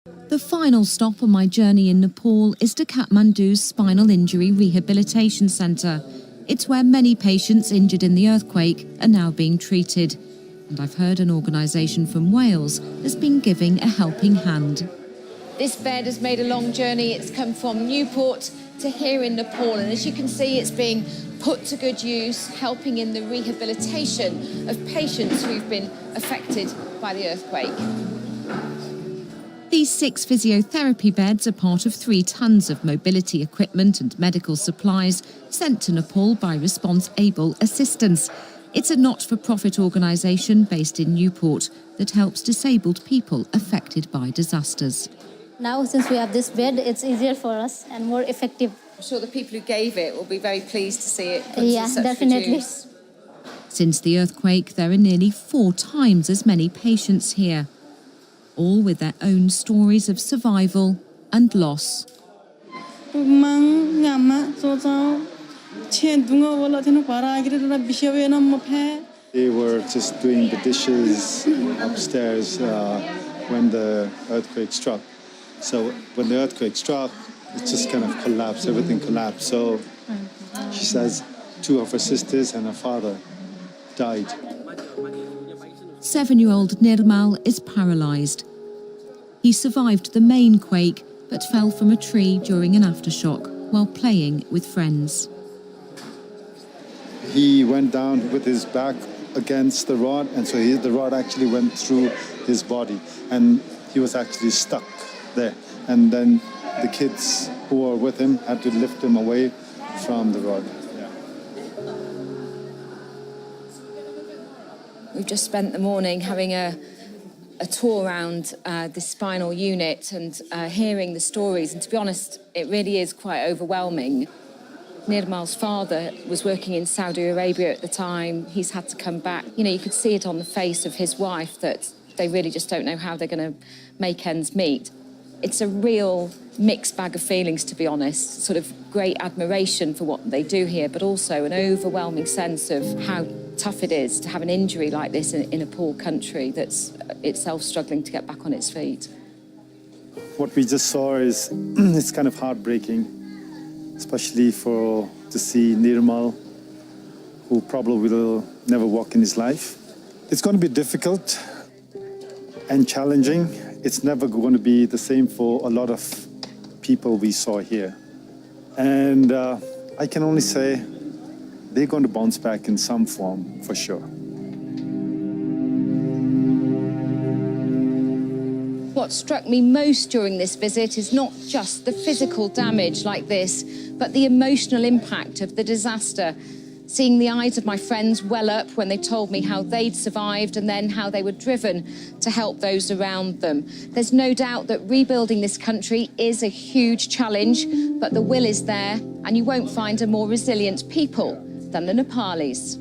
The final stop on my journey in Nepal is to Kathmandu's Spinal Injury Rehabilitation Centre. It's where many patients injured in the earthquake are now being treated. And I've heard an organisation from Wales has been giving a helping hand. This bed has made a long journey. It's come from Newport to here in Nepal, and as you can see, it's being put to good use, helping in the rehabilitation of patients who've been affected by the earthquake. These 6 physiotherapy beds are part of 3 tons of mobility equipment and medical supplies sent to Nepal by Response Able Assistance. It's a not-for-profit organisation based in Newport that helps disabled people affected by disasters. Now, since we have this bed, it's easier for us and more effective. I'm sure the people who gave it will be very pleased to see it put Yeah, to such definitely. good use. Since the earthquake, there are nearly 4 times as many patients here, all with their own stories of survival and loss. They were just doing the dishes upstairs when the earthquake struck. So when the earthquake struck, it just kind of collapsed, everything collapsed. So she says 2 of her sisters and her father died. 7-year-old Nirmal is paralysed. He survived the main quake but fell from a tree during an aftershock while playing with friends. He went down with his back against the rod, and so the rod actually went through his body, and he was actually stuck there. And then the kids who were with him had to lift him away from the rod. We've just spent the morning having a tour around the spinal unit and hearing the stories, and to be honest, it really is quite overwhelming. Nirmal's father was working in Saudi Arabia at the time. He's had to come back. You know, you could see it on the face of his wife that they really just don't know how they're going to make ends meet. It's a real mixed bag of feelings, to be honest. Sort of great admiration for what they do here, but also an overwhelming sense of how tough it is to have an injury like this in a poor country that's itself struggling to get back on its feet. What we just saw is it's kind of heartbreaking, especially to see Nirmal, who probably will never walk in his life. It's going to be difficult and challenging. It's never going to be the same for a lot of people we saw here. And I can only say they're going to bounce back in some form, for sure. What struck me most during this visit is not just the physical damage like this, but the emotional impact of the disaster. Seeing the eyes of my friends well up when they told me how they'd survived and then how they were driven to help those around them. There's no doubt that rebuilding this country is a huge challenge, but the will is there, and you won't find a more resilient people than the Nepalis.